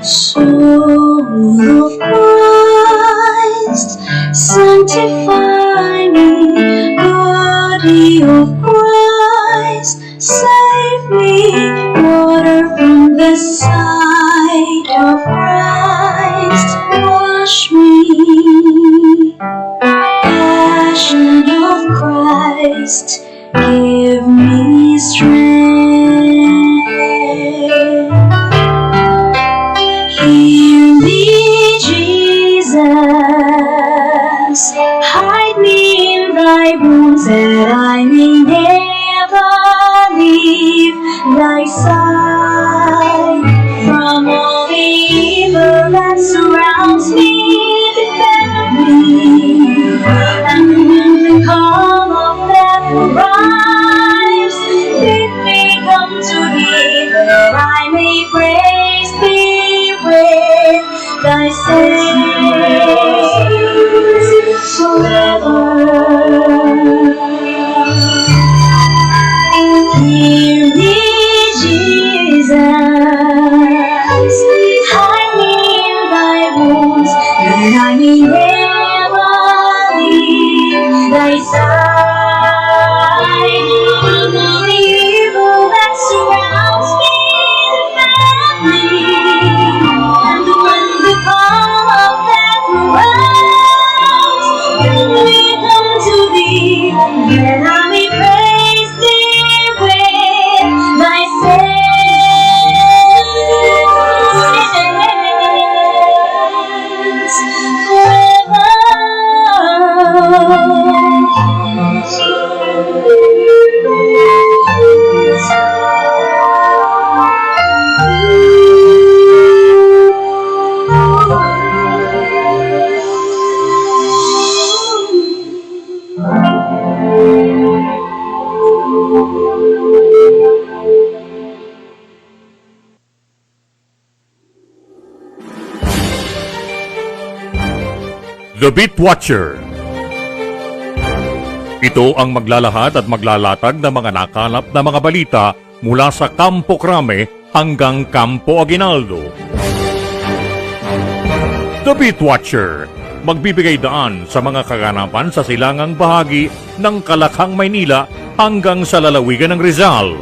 Soul of Christ, sanctify me. Body of Christ, save me. Water from the side of Christ, wash me. Passion of Christ, give me strength. Hear me, Jesus, hide me in thy wounds, that I may never leave thy side. From all the evil that surrounds me, defend me. And when the call of death arrives, bid me come to thee, that I may praise thee with thy saints forever. Hear me, Jesus, hide me in thy wounds, that I may never leave thy side. From all the evil that surrounds me, defend me. And when the call of death arrives, bid me come to thee, that I may praise thee with thy saints The Beat Watcher. Ito ang maglalahat at maglalatag ng mga nakalap na mga balita mula sa Campo Crame hanggang Campo Aguinaldo. The Beat Watcher, magbibigay daan sa mga kaganapan sa silangang bahagi ng Kalakhang, Maynila hanggang sa lalawigan ng Rizal.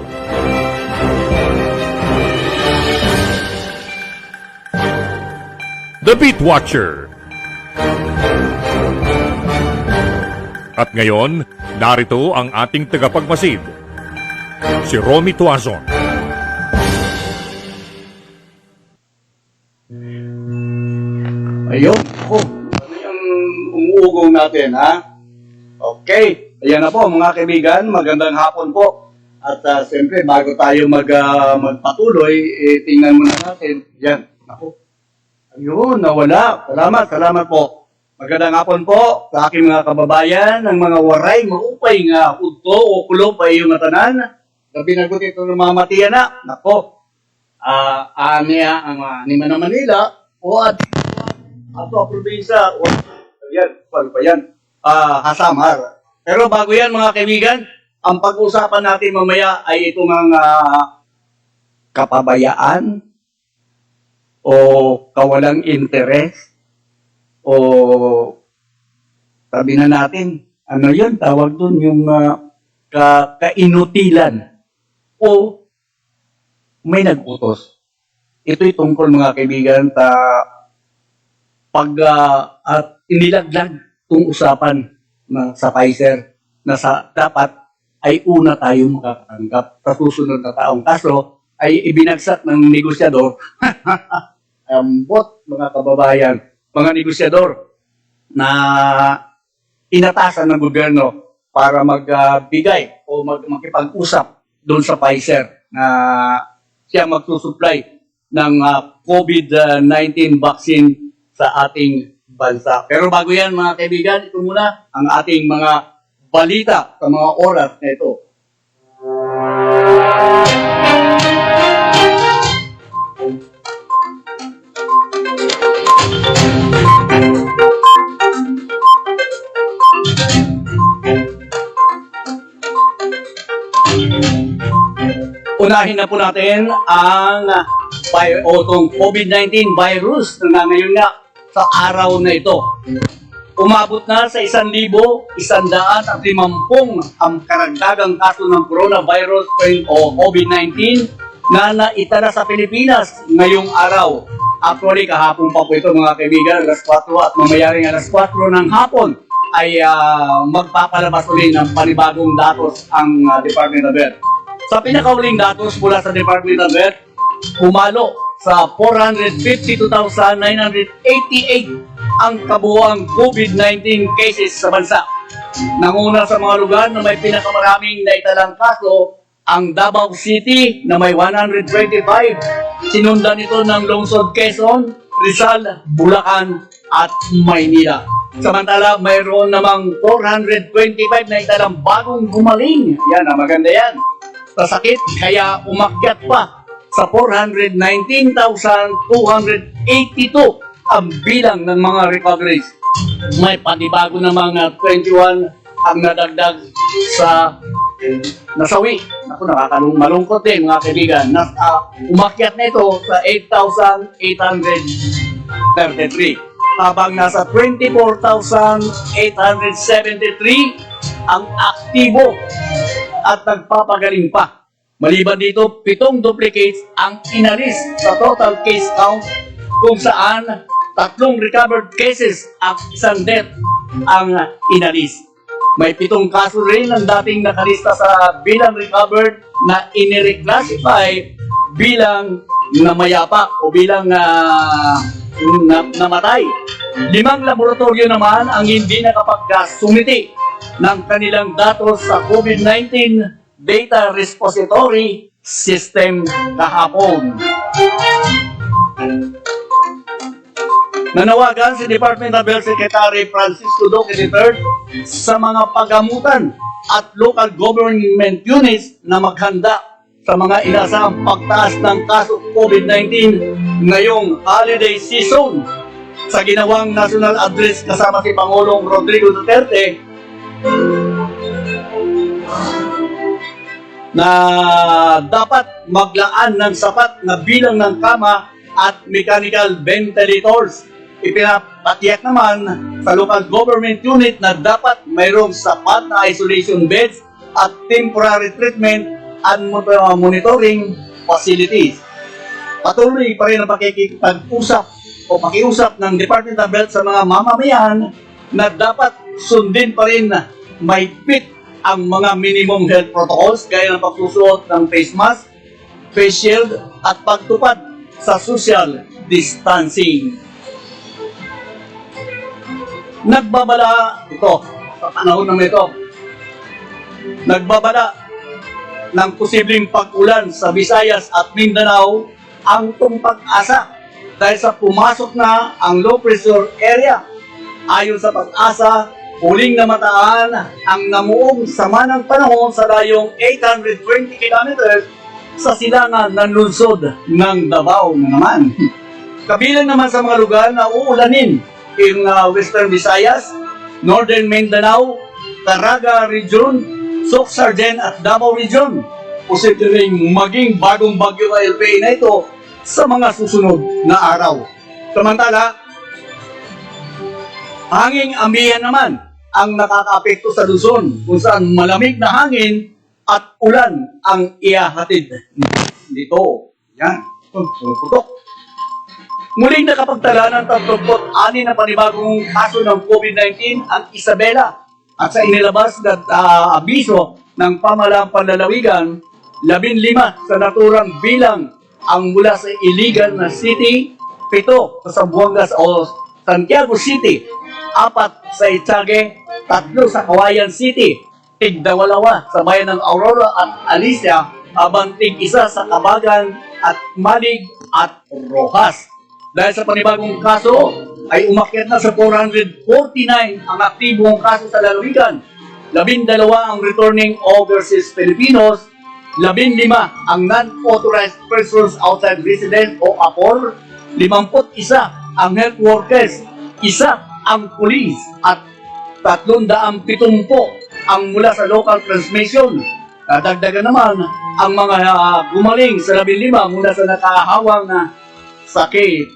The Beat Watcher. At ngayon, narito ang ating tagapagmasid, si Romy Tuazon. Ayun, ano yung umuugong natin, ha? Okay, ayan na po mga kaibigan, magandang hapon po. At siyempre, bago tayo magpatuloy, tingnan muna natin. Yan, ako. Ayun, nawala. Salamat po. Magandang hapon po sa aking mga kababayan, ng mga waray, maupay nga, udto o kulo pa iyong matanan. Gabi nagot ito ng mga matiya na. Nako, niya ang Nima na Manila o ato probinsya o yan, paano pa yan? Hasamar. Pero bago yan mga kaibigan, ang pag-usapan natin mamaya ay itong mga kapabayaan o kawalang interes o sabi na natin, ano yun, tawag dun yung kainutilan o may nag-utos. Ito'y tungkol mga kaibigan pag inilaglag itong usapan sa Pfizer na dapat ay una tayo makatanggap sa susunod na taong. Kaso ay ibinagsak ng negosyador ambot mga kababayan, mga negosyador na inatasan ng gobyerno para magbigay o makipag-usap doon sa Pfizer na siya magsusupply ng COVID-19 vaccine sa ating bansa. Pero bago yan mga kaibigan, ito muna ang ating mga balita sa mga oras na ito. Unahin na po natin ang itong COVID-19 virus na ngayon nga sa araw na ito. Umabot na sa 1,150 ang karagdagang kaso ng coronavirus o COVID-19 na naitala sa Pilipinas ngayong araw. Actually, kahapon pa po ito mga kaibigan, alas 4 at mamayaring alas 4 ng hapon ay magpapalabas ulit ng panibagong datos ang Department of Health. Sa pinakauling datos mula sa Department of Health, pumalo sa 452,988 ang kabuuang COVID-19 cases sa bansa. Nanguna sa mga lugar na may pinakamaraming naitalang kaso ang Davao City na may 125. Sinundan ito ng Lungsod Quezon, Rizal, Bulacan at Maynila. Samantala, mayroon namang 425 na italang bagong gumaling. Yan, maganda yan. Sa sakit, kaya umakyat pa sa 419,282 ang bilang ng mga recoveries. May panibago na mga 21 ang nadagdag sa nasawi. Ako, malungkot din mga kaibigan. Umakyat na ito sa 8,833. Habang nasa 24,873 ang aktibo at nagpapagaling pa. Maliban dito, 7 duplicates ang inalis sa total case count kung saan 3 recovered cases at 1 death ang inalis. May 7 kaso rin ang dating nakalista sa bilang recovered na inireclassify bilang namayapa o bilang namatay. 5 laboratorio naman ang hindi nakapag-sumiti ng kanilang datos sa COVID-19 Data Repository System kahapon. Nanawagan si Department of Health Secretary Francisco Duque III sa mga pagamutan at local government units na maghanda sa mga inaasahang pagtaas ng kaso COVID-19 ngayong holiday season. Sa ginawang national address kasama si Pangulong Rodrigo Duterte na dapat maglaan ng sapat na bilang ng kama at mechanical ventilators. Ipinapatiyak naman sa local government unit na dapat mayroong sapat na isolation beds at temporary treatment and monitoring facilities. Patuloy pa rin ang pakikipag-usap o pakiusap ng Department of Health sa mga mamamayan na dapat sundin pa rin na mahigpit ang mga minimum health protocols gaya ng pagsusuot ng face mask, face shield at pagtupad sa social distancing. Nagbabala ito sa panahon ng ito. Nagbabala ng posibleng pag-ulan sa Visayas at Mindanao ang Pag-asa dahil sa pumasok na ang low pressure area. Ayon sa Pag-asa, huling namataan ang namuong sama ng panahon sa layong 820 kilometers sa silangan ng lungsod ng Davao naman. Kabilang naman sa mga lugar na uulanin yung Western Visayas, Northern Mindanao, Caraga Region, Soc-Sargen at Davao Region. Posibleng maging bagong bagyo LPA na ito sa mga susunod na araw. Samantala, hanging amihan naman ang nakakaapekto sa Luzon kung saan malamig na hangin at ulan ang ihahatid dito. Yan. Putok. Muling nakapagtala ng 36 na panibagong kaso ng COVID-19 ang Isabela at sa inilabas na abiso ng pamahalaang panlalawigan, 15 sa naturang bilang ang mula sa Iligan na City, 7 sa Zamboanga o Santiago City, 4 sa Itiague, 3 sa Kawayan City, 2 sa bayan ng Aurora at Alicia, habang 1 sa Kabagan at Malig at Rojas. Dahil sa panibagong kaso, ay umakyat na sa 449 ang aktibong kaso sa lalawigan. 12 ang returning overseas Filipinos, 15 ang non-authorized persons outside residence o APOR, 51 ang health workers, 1 ang police at 370 ang mula sa local transmission. Nadagdagan naman ang mga gumaling sa 15 mula sa nakahawang na sakit.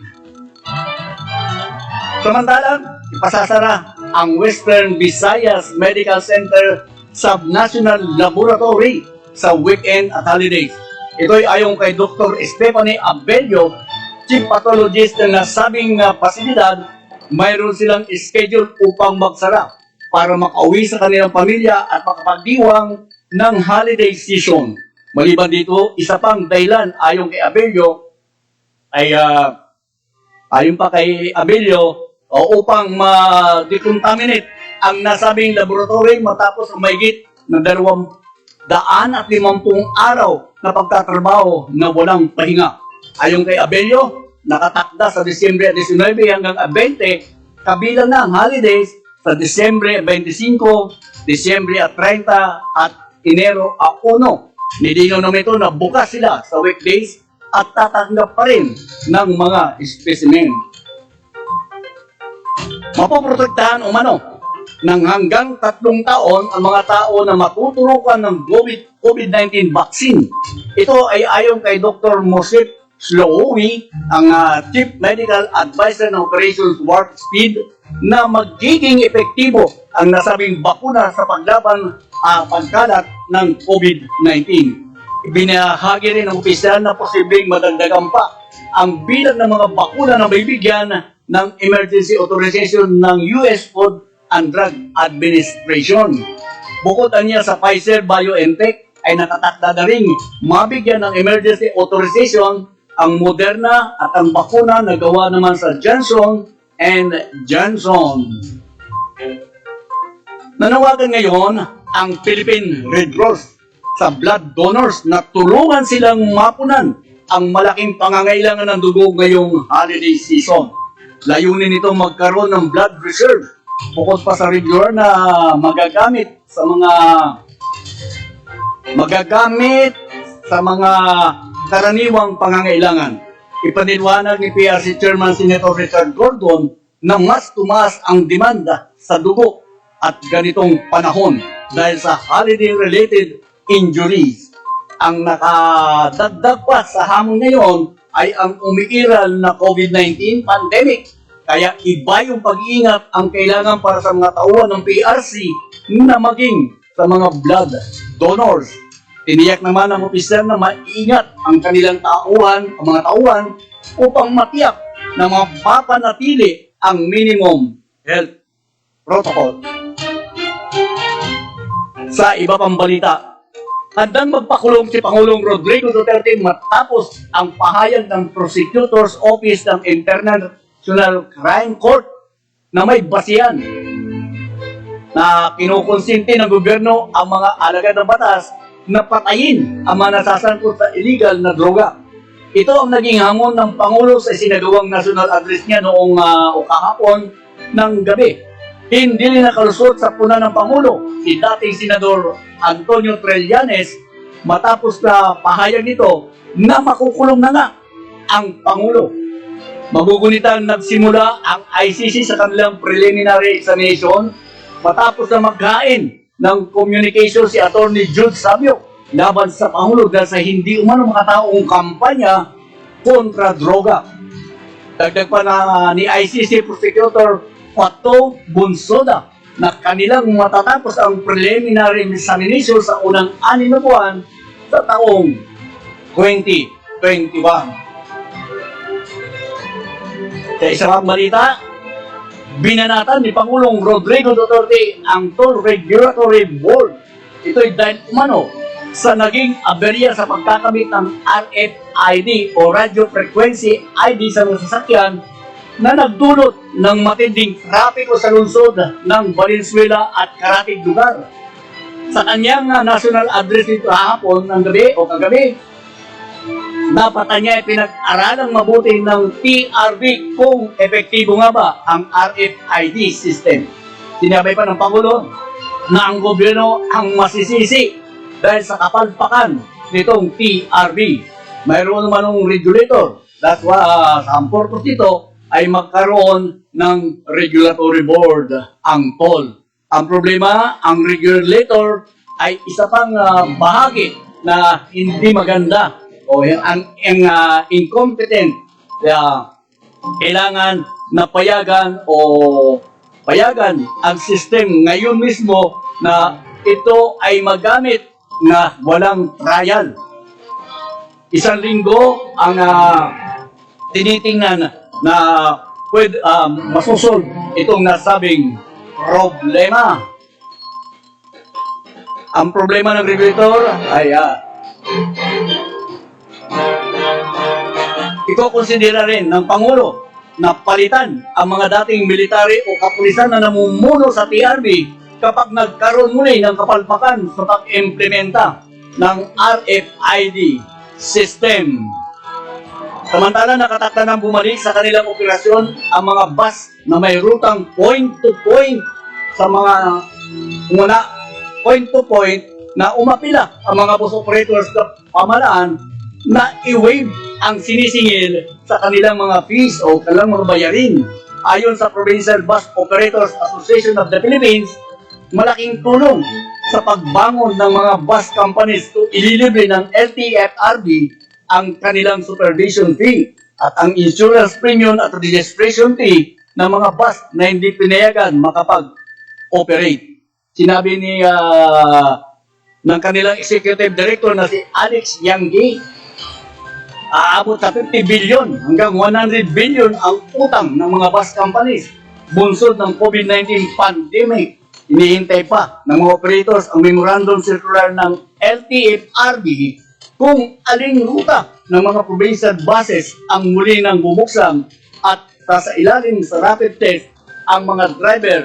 Samantalang, ipasasara ang Western Visayas Medical Center Subnational Laboratory sa weekend at holidays. Ito'y ayon kay Dr. Stephanie Abelio, Chief Pathologist ng nasabing pasilidad, mayroon silang schedule upang magsara para makauwi sa kanilang pamilya at makapagdiwang ng holiday season. Maliban dito, isa pang dahilan ayon kay Abelio ay ayon pa kay Abelio upang ma-decontaminate ang nasabing laboratory matapos ang mahigit na 250 araw na pagtatrabaho na walang pahinga. Ayon kay Abelio, nakatakda sa Disyembre 19 hanggang 20, kabilang na ang holidays sa Disyembre 25, Disyembre 30 at Enero 1. Nilinaw naman ito na bukas sila sa weekdays at tatanggap pa rin ng mga specimen. Mapoprotektahan umano ng hanggang 3 taon ang mga tao na matuturukan ng COVID-19 vaccine. Ito ay ayon kay Dr. Mosip Slowi, ang Chief Medical Advisor ng Operations Warp Speed, na magiging epektibo ang nasabing bakuna sa paglaban pagkalat ng COVID-19. Ibinahagi rin ng opisyal na posibleng madagdagan pa ang bilang ng mga bakuna na may bigyan ng emergency authorization ng US Food and Drug Administration. Bukod niya sa Pfizer-BioNTech ay nakatakda na rin mabigyan ng emergency authorization ang Moderna at ang bakuna na gawa naman sa Johnson and Johnson. Nanawagan ngayon ang Philippine Red Cross sa blood donors na tulungan silang mapunan ang malaking pangangailangan ng dugo ngayong holiday season. Layunin nito magkaroon ng blood reserve bukod pa sa regular na magagamit sa mga karaniwang pangangailangan. Ipaniwanag ni PRC Chairman Senator Richard Gordon na mas tumaas ang demanda sa dugo at ganitong panahon dahil sa holiday-related injuries. Ang nakadagdag pa sa hamon ngayon ay ang umiiral na COVID-19 pandemic. Kaya iba yung pag-iingat ang kailangan para sa mga tauhan ng PRC na maging sa mga blood donors. Tiniyak naman ng opisyal na maingat ang kanilang tauhan, ang mga tauhan, upang matiyak na mapapanatili ang minimum health protocol. Sa iba pang balita, handang magpakulong si Pangulong Rodrigo Duterte matapos ang pahayag ng Prosecutor's Office ng International Crime Court na may basihan na kinukonsinti ng gobyerno ang mga alagad ng batas na patayin ang mga nasasangkot sa illegal na droga. Ito ang naging hamon ng Pangulo sa sinagawang national address niya noong kahapon ng gabi. Hindi rin nakalusot sa puna ng Pangulo si dating Senador Antonio Trillanes matapos na pahayag nito na makukulong na nga ang Pangulo. Magugunitan nagsimula ang ICC sa kanilang preliminary examination matapos na maghain ng communication si Attorney Jude Sabio laban sa Pangulo dahil sa hindi umano makataong kampanya kontra droga. Dagdag pa na ni ICC Prosecutor Pato Bunsoda na kanilang matatapos ang preliminary examination sa unang 6 na buwan sa taong 2021. Sa isa pang balita, binanatan ni Pangulong Rodrigo Duterte ang Toll Regulatory Board. Ito'y dahil umano sa naging aberya sa pagkakamit ng RFID o Radio Frequency ID sa mga sasakyan na nagdulot ng matinding trapiko sa lungsod ng Valenzuela at karatig lugar. Sa kanyang national address nito hapon ng gabi o kagabi, dapat niya pinag-aralang mabuti ng PRB kung epektibo nga ba ang RFID system. Sinabi pa ng Pangulo na ang gobyerno ang masisisi dahil sa kapalpakan nitong PRB. Mayroon naman ng regulator. That's why ang purpose nito ay magkaroon ng regulatory board ang toll. Ang problema, ang regulator ay isa pang bahagi na hindi maganda o ang incompetent, kailangan na payagan ang system ngayon mismo na ito ay magamit na walang trial. Isang linggo ang tinitingnan na masusolve itong nasabing problema. Ang problema ng regulator ay iko-konsidera rin ng Pangulo na palitan ang mga dating military o kapulisan na namumuno sa TRB kapag nagkaroon muli ng kapalpakan sa pag-implementa ng RFID system. Samantala, nakatakda nang bumalik sa kanilang operasyon ang mga bus na may rutang point-to-point sa mga point-to-point na umapila ang mga bus operators sa pamalaan na i-waive ang sinisingil sa kanilang mga fees o kanilang mga bayarin. Ayon sa Provincial Bus Operators Association of the Philippines, malaking tulong sa pagbangon ng mga bus companies to ililibre ng LTFRB ang kanilang supervision fee at ang insurance premium at registration fee ng mga bus na hindi pinayagan makapag-operate. Sinabi ng kanilang executive director na si Alex Yanggi, aabot sa 50 billion hanggang 100 billion ang utang ng mga bus companies. Bunsod ng COVID-19 pandemic, hinihintay pa ng mga operators ang memorandum circular ng LTFRB kung aling ruta ng mga provincial buses ang muli nang bubuksan at sa ilalim sa rapid test ang mga driver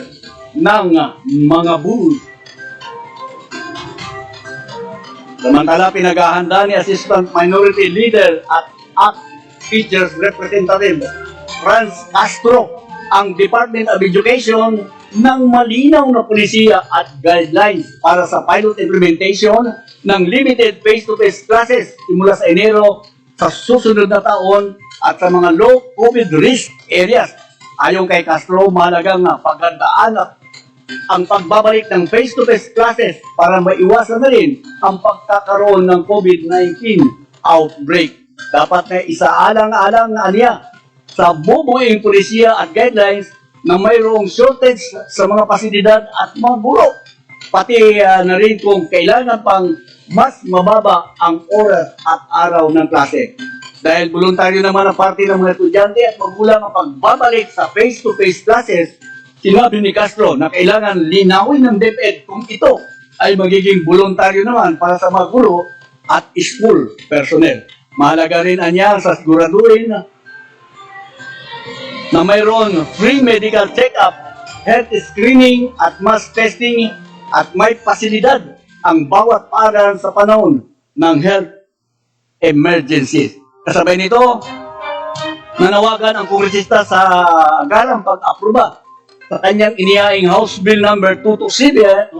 ng mga bus. Samantala, pinaghahanda ni Assistant Minority Leader at ACT Teachers Representative Franz Castro ang Department of Education ng malinaw na polisiya at guidelines para sa pilot implementation ng limited face-to-face classes simula sa Enero sa susunod na taon at sa mga low COVID risk areas. Ayon kay Castro, mahalagang paghandaan ang pagbabalik ng face-to-face classes para maiwasan na rin ang pagkakaroon ng COVID-19 outbreak. Dapat na isaalang-alang na niya sa bubuing polisiya at guidelines na mayroong shortage sa mga pasilidad at mga guro. Pati na rin kung kailangan pang mas mababa ang oras at araw ng klase. Dahil voluntaryo naman ang parte ng mga estudyante at magulang ang pagbabalik sa face-to-face classes, sinabi ni Castro na kailangan linawin ng DepEd kung ito ay magiging voluntaryo naman para sa mga guro at school personnel. Mahalaga rin anya sa siguraduhin na mayroon free medical check-up, health screening at mass testing at may pasilidad ang bawat paaralan sa panahon ng health emergencies. Kasabay nito, nanawagan ang kongresista sa agarang pag-aproba sa kanyang inihaing House Bill number 227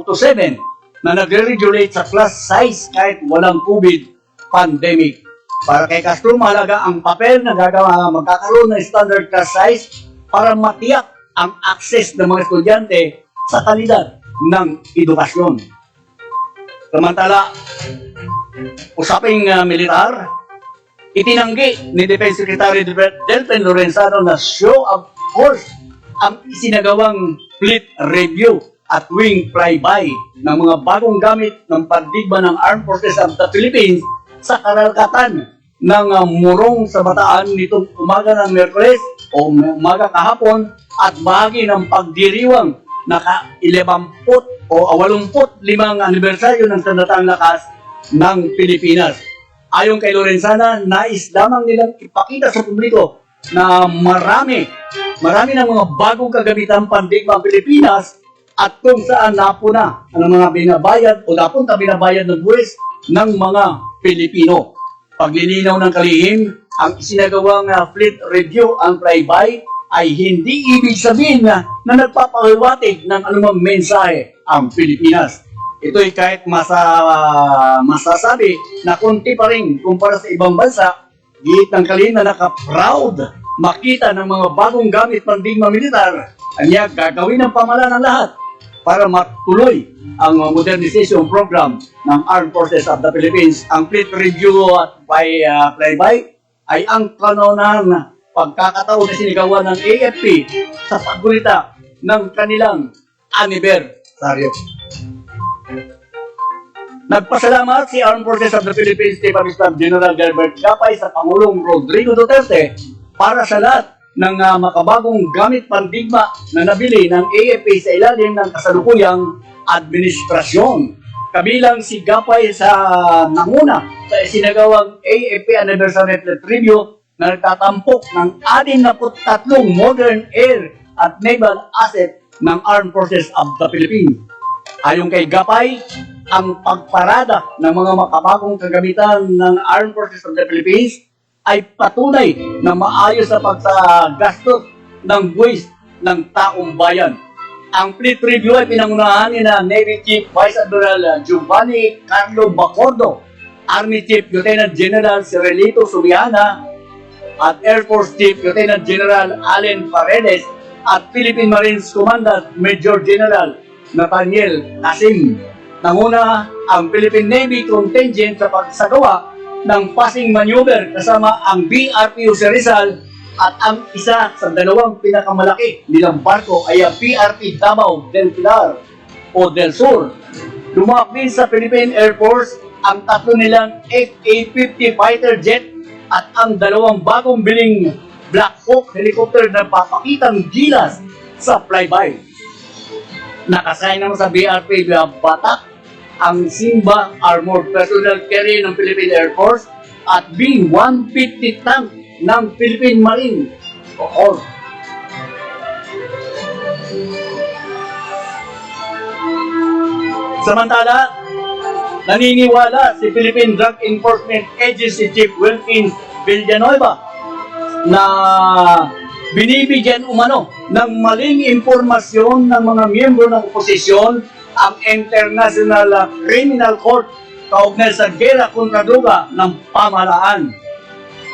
na nagre-regulate sa class size kahit walang COVID pandemic. Para kay Castro, mahalaga ang papel na magkakaroon ng standard class size para matiyak ang access ng mga estudyante sa kalidad ng edukasyon. Samantala, usaping militar, itinanggi ni Defense Secretary Delfin Lorenzano na show of force ang isinagawang fleet review at wing flyby ng mga bagong gamit ng pandigma ng Armed Forces of the Philippines sa karagatan ng Morong sa Bataan nitong umaga ng Miyerkules o umaga kahapon at bahagi ng pagdiriwang na 85 anibersaryo ng Sandatang Lakas ng Pilipinas. Ayon kay Lorenzana, nais lamang nilang ipakita sa publiko na marami ng mga bagong kagamitan pandigma ang Pilipinas at kung saan napuna ang mga binabayad o napunta binabayad ng buwis ng mga Pilipino. Paglilinaw ng kalihim, ang isinagawang fleet review ang flyby ay hindi ibig sabihin na nagpapahiwatig ng anumang mensahe ang Pilipinas. Ito'y kahit masasabi na konti pa rin kumpara sa ibang bansa, gihit ng kalihim na naka-proud makita ng mga bagong gamit pandigma militar, anya gagawin ng pamahalaan ng lahat para matuloy ang modernization program ng Armed Forces of the Philippines. Ang fleet review at flyby ay ang kanunang pagkakataon na sinigawan ng AFP sa paggunita ng kanilang anibersaryo. Nagpasalamat si Armed Forces of the Philippines Chief of Staff General Gilbert Gapay sa Pangulong Rodrigo Duterte para sa lahat ng makabagong gamit pandigma na nabili ng AFP sa ilalim ng kasalukuyang administrasyon. Kabilang si Gapay sa nanguna sa isinagawang AFP Anniversary Review na nagtatampok ng 63 modern air at naval asset ng Armed Forces of the Philippines. Ayon kay Gapay, ang pagparada ng mga makabagong kagamitan ng Armed Forces of the Philippines ay patunay na maayos sa pagsagastos ng buwis ng taong bayan. Ang fleet review ay pinangunahan ni Navy Chief Vice Admiral Giovanni Carlo Bacordo, Army Chief Lieutenant General Cirilito Subiana, at Air Force Chief Lieutenant General Allen Paredes at Philippine Marines Commandant Major General Nathaniel Asim. Nanguna ang Philippine Navy contingent sa pagsagawa ng passing maneuver kasama ang BRPU Rizal at ang isa sa dalawang pinakamalaki nilang barko ay ang PRP Davao del Pilar o del Sur. Lumapit din sa Philippine Air Force ang tatlo nilang FA-50 fighter jet at ang dalawang bagong biling Black Hawk helicopter na papakitang gilas sa flyby. Nakasay naman sa BRP Batak ang Simba Armored Personnel Carrier ng Philippine Air Force at B-150 tank ng Philippine Marine Corps. Samantala, naniniwala si Philippine Drug Enforcement Agency Chief Wilkins Villanueva na binibigyan umano ng maling impormasyon ng mga miyembro ng oposisyon ang International Criminal Court kaugnay sa gera kontra droga ng pamahalaan.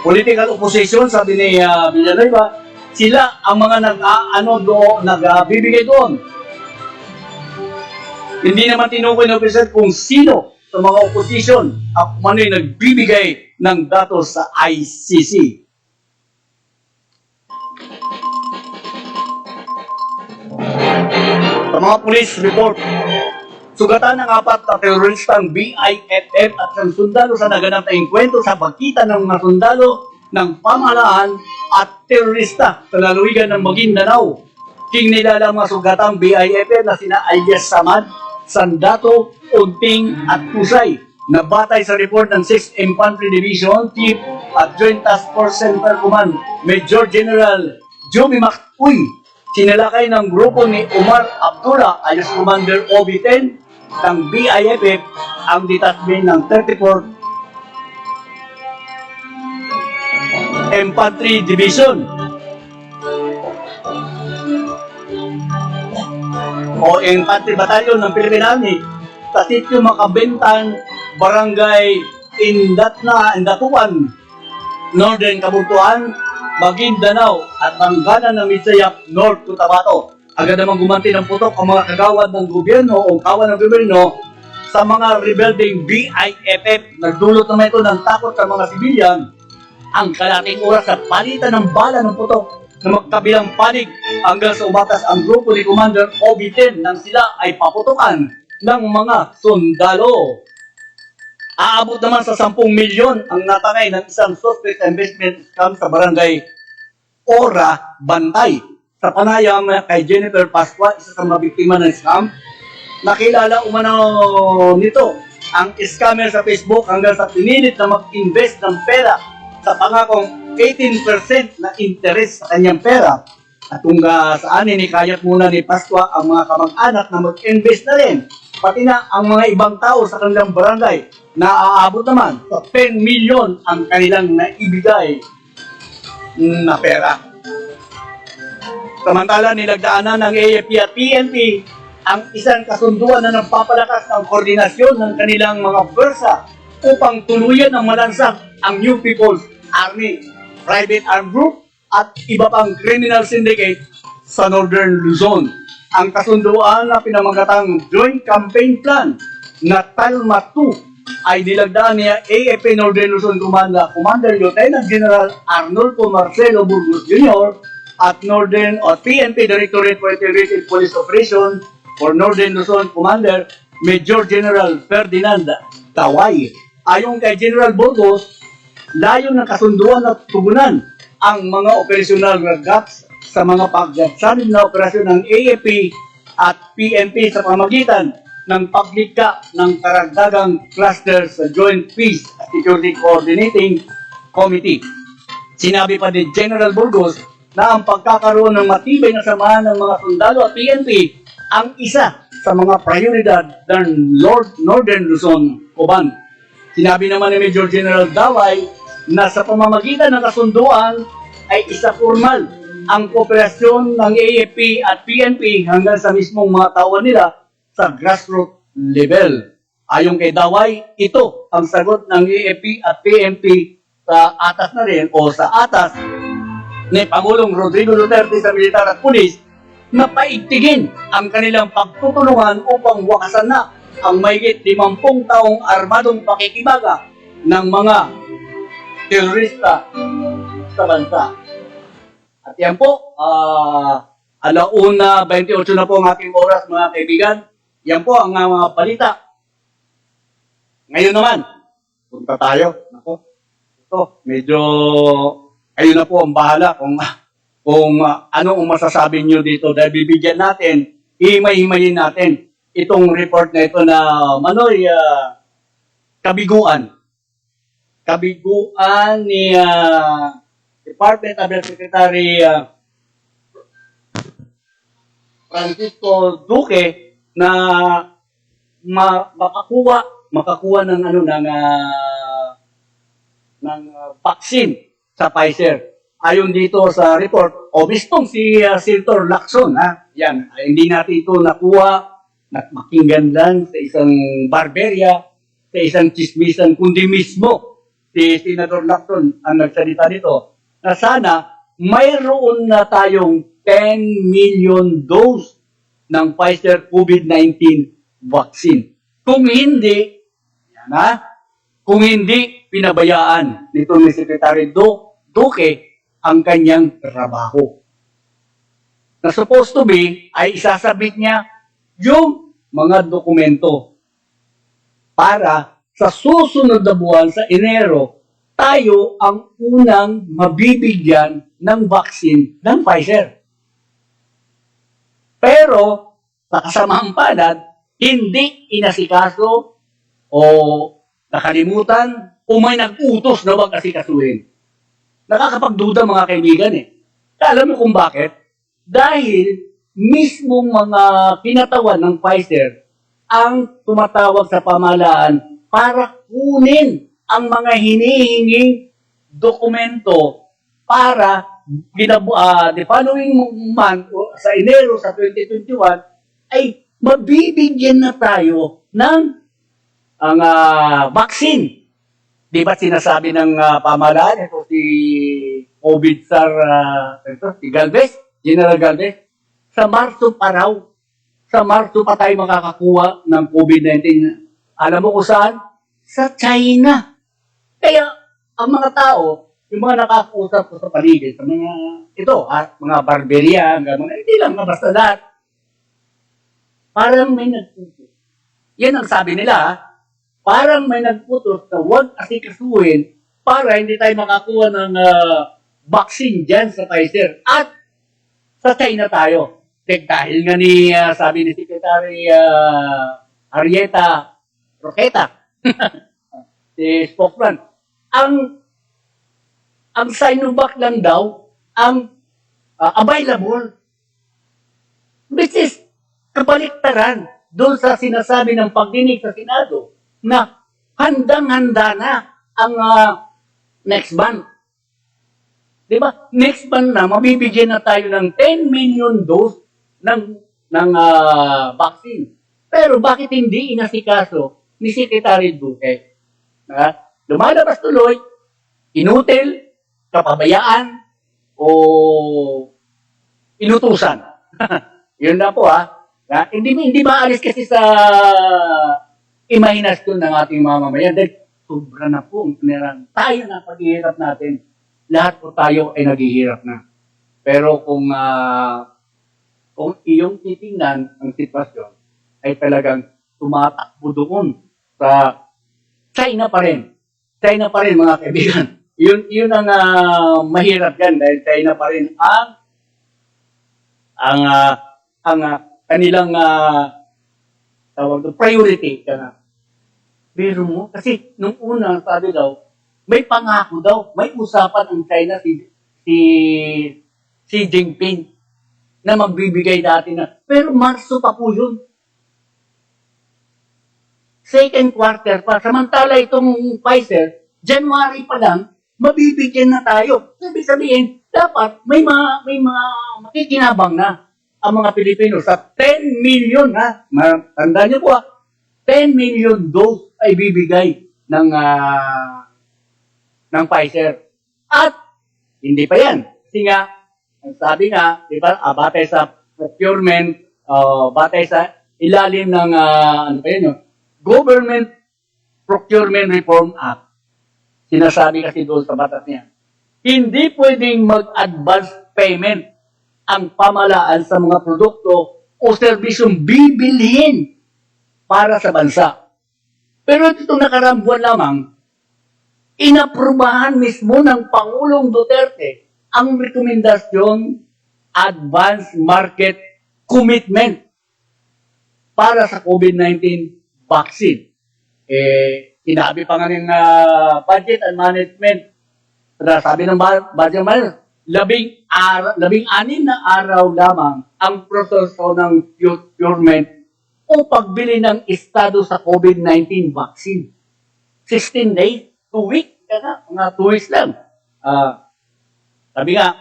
Political opposition, sabi ni Villanueva, sila ang mga nagbibigay doon. Hindi naman tinukoy ng President kung sino sa mga opposition ang umano'y nagbibigay ng datos sa ICC. Sa mga police report, sugatan ng 4 na teroristang BIFF at ng sundalo sa naganap na engkwentro sa pagitan ng mga sundalo ng pamahalaan at terorista sa lalawigan ng Maguindanao. Kinilala ang mga sugatang BIFF na sina Alias Samad, Sandato, Unting at Pusay na batay sa report ng 6th Infantry Division Chief at Joint Task Force Center Command Major General Joby Macpuy. Sinalakay ng grupo ni Omar Abdullah alias Commander OB-10 ng BIFF ang detachment ng 34th Infantry Division o Infantry Battalion ng Philippine Army sa sitio Makabentan, Barangay Indatuan, Northern Kabuntuan, Maguindanao at Tanggalan ng Misayap, North Cotabato. Agad namang gumanti ng putok ang mga kagawad ng gobyerno o kawan ng gobyerno sa mga rebelding BIFF. Nagdulot naman ito ng takot sa mga sibilyan. Ang kalating oras sa palitan ng bala ng putok na magkabilang panig hanggang sa umatas ang grupo ni Commander OB-10 nang sila ay paputukan ng mga sundalo. Aabot naman sa 10 milyon ang natangay ng isang suspect investment scam sa barangay Ora, Bantay. Sa panayam kay Jennifer Pascua, isa sa mga biktima ng scam, nakilala umano nito ang scammer sa Facebook hanggang sa pinilit na mag-invest ng pera sa pangakong 18% na interest sa kanyang pera. At kung saan inikayat muna ni Pascua ang mga kamag-anak na mag-invest na rin, pati na ang mga ibang tao sa kanilang barangay na aabot naman sa 10 milyon ang kanilang naibigay na pera. Samantala, nilagdaanan ng AFP at PNP ang isang kasunduan na nagpapalakas ng koordinasyon ng kanilang mga pwersa upang tuluyan ng malansak ang New People's Army, Private Armed Group at iba pang criminal syndicate sa Northern Luzon. ang kasunduan na pinamagatang Joint Campaign Plan na TALMA 2 ay nilagdaan niya AFP Northern Luzon Commander Lieutenant General Arnolfo Marcelo Burgos Jr. at PNP Directorate for Integrated Police Operation for Northern Luzon Commander Major General Ferdinand Taway. Ayon kay General Burgos, layo ng kasunduan na tugunan ang mga operational gaps sa mga pagsasanib na operasyon ng AFP at PNP sa pamagitan ng paglikha ng karagdagang cluster sa Joint Peace and Security Coordinating Committee. Sinabi pa ni General Burgos na ang pagkakaroon ng matibay na samahan ng mga sundalo at PNP ang isa sa mga prioridad ng Northern Luzon Command. Sinabi naman ni Major General Daway na sa pamamagitan ng kasunduan ay isa formal ang kooperasyon ng AFP at PNP hanggang sa mismong mga tauhan nila sa grassroots level. Ayon kay Daway, ito ang sagot ng AFP at PNP sa atas na rin o sa atas ni Pangulong Rodrigo Duterte sa militar at pulis na paigtigin ang kanilang pagtutulungan upang wakasan na ang mahigit 50 taong armadong pakikibaga ng mga terorista sa bansa. At yan po, 1:28 na po ang ating oras mga kaibigan. Yan po ang mga balita. Ngayon naman, punta tayo. Ako, ito, medyo kayo na po ang bahala kung ano ang masasabi nyo dito dahil bibigyan natin, himay-himayin natin itong report na ito na Manoy, kabiguan. Kabiguan ni Department of the Secretary Francisco Duque na makakuha ng vaccine sa Pfizer. Ayon dito sa report, mismong si Senator Lacson, yan, hindi natin ito nakuha, makinggan lang sa isang barberya, sa isang chismisan, kundi mismo si Senator Lacson ang nagsalita dito, na sana mayroon na tayong 10 million dose ng Pfizer COVID-19 vaccine. Kung hindi, kung hindi pinabayaan nito ni Secretary Duque ang kanyang trabaho. Na supposed to be ay isasabit niya yung mga dokumento para sa susunod na buwan sa Enero, tayo ang unang mabibigyan ng vaccine ng Pfizer. Pero, sa kasamaang palad, hindi inasikaso o nakalimutan o may nag-utos na wag asikasuhin. Nakakapagduda mga kaibigan Alam mo kung bakit? Dahil mismong mga kinatawan ng Pfizer ang tumatawag sa pamahalaan para kunin ang mga hinihinging dokumento para the following month sa Enero sa 2021 ay mabibigyan na tayo ng ang vaccine. Di ba sinasabi ng pamahalaan ito si COVID si Galvez, General Galvez, sa Marso pa raw. Sa Marso pa tayo makakakuha ng COVID-19. Alam mo kung saan? Sa China. Kaya ang mga tao, yung mga nakakausap ko sa paligid, sa mga mga barberia, hindi lang basta lahat. Parang may nagputos. Yan ang sabi nila, parang may nagputos na huwag asikasuhin para hindi tayo makakuha ng vaccine dyan sa Pfizer. At sa China tayo. Dahil nga sabi ni Secretary Arieta Roqueta, si spokesman, ang Sinovac lang daw ang available. Which is kabaliktaran doon sa sinasabi ng pagdinig sa Senado na handang-handa na ang next month. Diba? Next month na, mabibigyan na tayo ng 10 million dose ng vaccine. Pero bakit hindi inasikaso ni Secretary Duque? Lumalabas tuloy, inutil, kapabayaan, o inutusan. Yun na po hindi maalis kasi sa imahinasyon ng ating mamamayan dahil sobra na po ang pinaran. Tayo na paghihirap natin. Lahat po tayo ay naghihirap na. Pero kung iyong titingnan ang sitwasyon, ay talagang tumatakbo doon sa China pa rin. China pa rin, mga kaibigan. Yun ang mahirap yan dahil China pa rin ang kanilang priority. Pero mo, kasi nung una, sabi daw, may pangako daw, may usapan ang China si Xi Jinping na magbibigay dati na. Pero Marso pa po yun. Second quarter pa. Samantala itong Pfizer, January pa lang, mabibigyan na tayo. Ibig sabihin, dapat may mga makikinabang na ang mga Pilipino sa 10 million tandaan niyo po 10 million dose ay bibigay ng Pfizer. At hindi pa yan. Kasi nga, ang sabi nga, di ba, batay sa procurement, batay sa ilalim ng Government Procurement Reform Act. Sinasabi kasi doon sa batas niya, hindi pwedeng mag-advance payment ang pamalaan sa mga produkto o serbisyong bibilhin para sa bansa. Pero itong nakaraang buwan lamang, inaprubahan mismo ng Pangulong Duterte ang rekomendasyon advance market commitment para sa COVID-19 vaccine. Sinabi pa nga ng budget and management, sabi ng budget management, 16 na araw lamang ang proseso ng procurement o pagbili ng estado sa COVID-19 vaccine. 16 days, 2 weeks, mga 2 weeks lang. Sabi nga,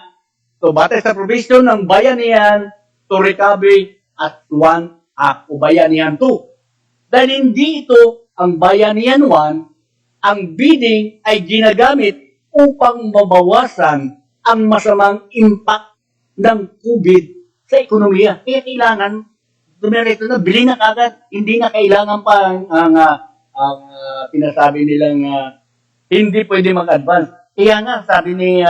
so batay sa provision ng Bayanihan to Recovery at 1 Act o Bayanihan 2. Dahil hindi ito ang Bayanihan 1, ang bidding ay ginagamit upang mabawasan ang masamang impact ng COVID sa ekonomiya. Kaya kailangan, dumiretso na, bili na kagad. Hindi na kailangan pa ang pinasabi nilang hindi pwede mag-advance. Kaya nga, sabi ni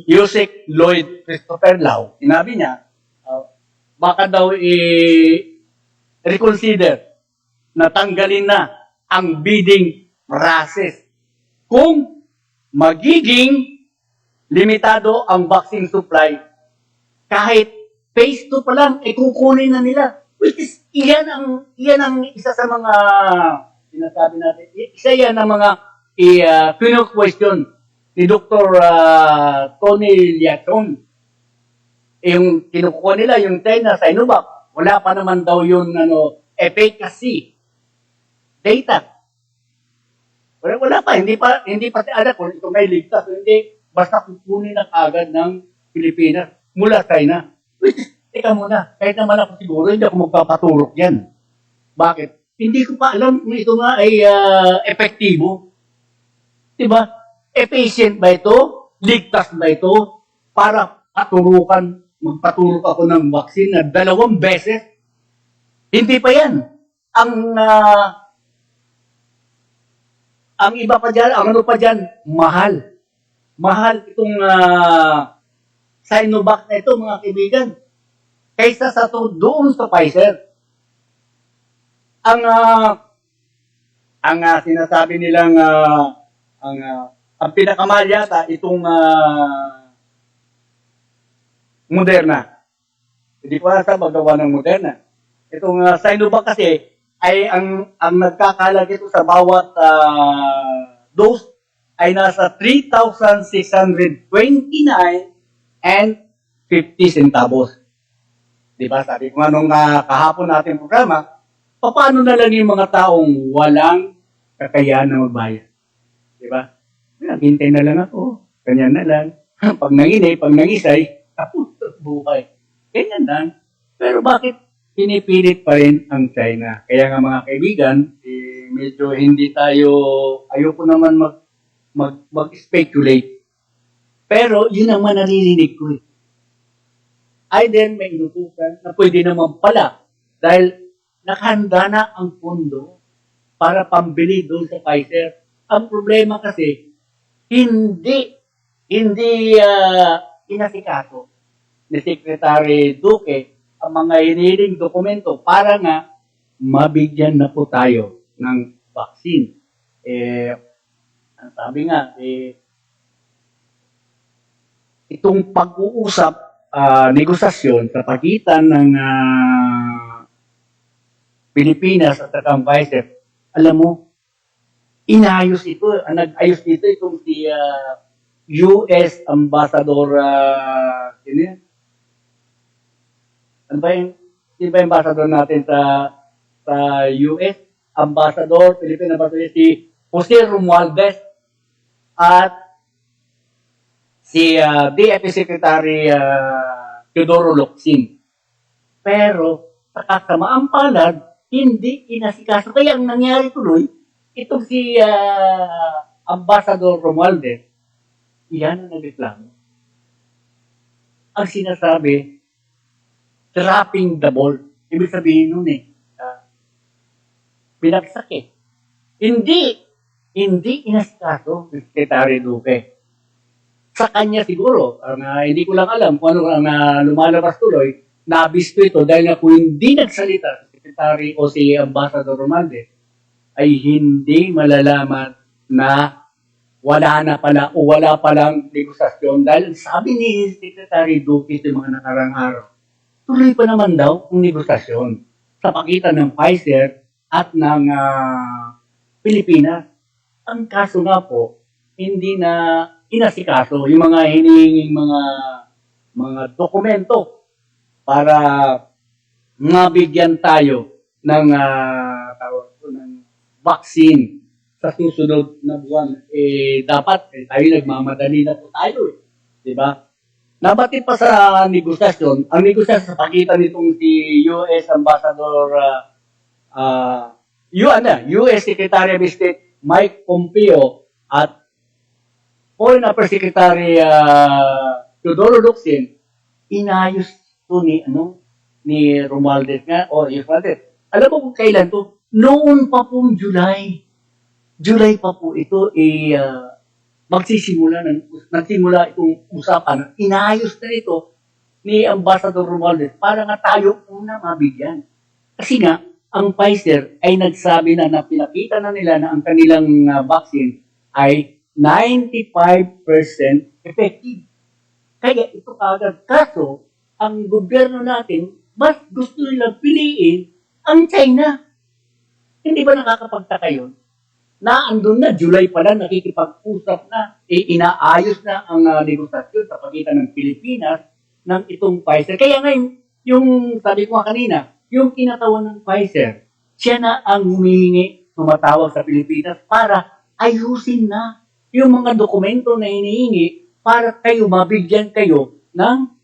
Yusek Lloyd Christopher Lau, sinabi niya, baka daw i-reconsider na tanggalin na ang bidding process kung magiging limitado ang vaccine supply kahit phase 2 pa lang, kukunin na nila. Which is, iyan ang isa sa mga sinasabi natin. Isa yan ang mga question ni Dr. Tony Liaton. Yung kinukuha nila, yung China Sinovac, wala pa naman daw yung efficacy data. Wala pa, hindi pa alam kung ito may ligtas. Hindi, basta kukunin na agad ng Pilipinas mula China. Teka muna, kahit naman ako siguro, hindi ako magpapaturok yan. Bakit? Hindi ko pa alam kung ito nga ay epektibo. Diba? Efficient ba ito? Ligtas ba ito? Para magpaturok ako ng vaccine na 2 beses? Hindi pa yan. Ang iba pa dyan, ang ano pa dyan, mahal. Mahal itong Sinovac na ito, mga kaibigan. Kaysa sa doon sa Pfizer. Ang sinasabi nilang ang pinakamahal yata itong Moderna. Hindi ko alam sa magawa ng Moderna. Itong Sinovac kasi ay ang nagkakalag ito sa bawat dose ay nasa 3,629 and 50 centavos. Diba? Sabi ko nga nung kahapon natin programa, paano na lang yung mga taong walang kakayahan na magbayad? Diba? Naghintay na lang ako. Ganyan na lang. Pag nanginay, pag nangisay, tapos buhay. Ganyan lang. Pero bakit pinipilit pa rin ang China? Kaya nga mga kaibigan, medyo hindi tayo, ayoko naman mag-speculate. Pero yun ang manaririnig ko. either may inutusan na pwede naman pala dahil nakahanda na ang pondo para pambili doon sa Pfizer. Ang problema kasi, hindi inasikaso ni Secretary Duque ang mga hiniling dokumento para nga mabigyan na po tayo ng vaccine. Ang sabi nga, itong pag-uusap, negosasyon sa pagitan ng Pilipinas at ang Pfizer, alam mo, inayos ito. Nag-ayos dito itong si US Ambassador, ano ba yung ambassador natin sa US? Ambassador, Philippine Ambassador, si Jose Romualdez at si DFA Secretary Teodoro Locsin. Pero, sa kasamaan palad, hindi inasikaso. Kaya ang nangyari tuloy, itong si Ambassador Romualdez, yan ang nagreklamo. Ang sinasabi, dropping the ball. Ibig sabihin nun pinagsak Hindi inasikaso ni Secretary Duque. Sa kanya siguro, hindi ko lang alam kung ano ang lumalabas tuloy, nabisto ito dahil na kung hindi nagsalita si Secretary o si Ambassador Romualdez, ay hindi malalaman na wala na pala o wala palang negosasyon dahil sabi ni Secretary Duque sa mga nakarang araw, tuloy pa naman daw ang negosasyon sa pagitan ng Pfizer at ng Pilipinas. Ang kaso nga po, hindi na inasikaso yung mga hinihinging mga dokumento para mabigyan tayo ng vaccine sa susunod na buwan. Dapat tayo nagmamadali na po tayo. Diba? Nabatid pa sa negosasyon, ang negosasyon sa pagitan nitong si US Ambassador US Secretary of State Mike Pompeo at Foreign Affairs Secretary Teodoro Locsin, inayos to ni Romualdez nga, o Romualdez. Alam mo kung kailan to? Noon pa pong July. July pa po ito, nagsimula itong usapan. Inayos na ito ni Ambassador Romualdez para nga tayo una mabigyan. Kasi nga, ang Pfizer ay nagsabi na pinakita na nila na ang kanilang vaccine ay 95% effective. Kaya ito agad. Kaso, ang gobyerno natin, mas gusto nilang piliin ang China. Hindi ba nakakapagtaka yun? Na andun na, July pa lang, nakikipag-usap na, inaayos na ang negosasyon sa pagitan ng Pilipinas ng itong Pfizer. Kaya ngayon, yung sabi ko kanina, yung kinatawan ng Pfizer, siya na ang humihingi, tumatawag sa Pilipinas para ayusin na yung mga dokumento na hinihingi para kayo mabigyan kayo ng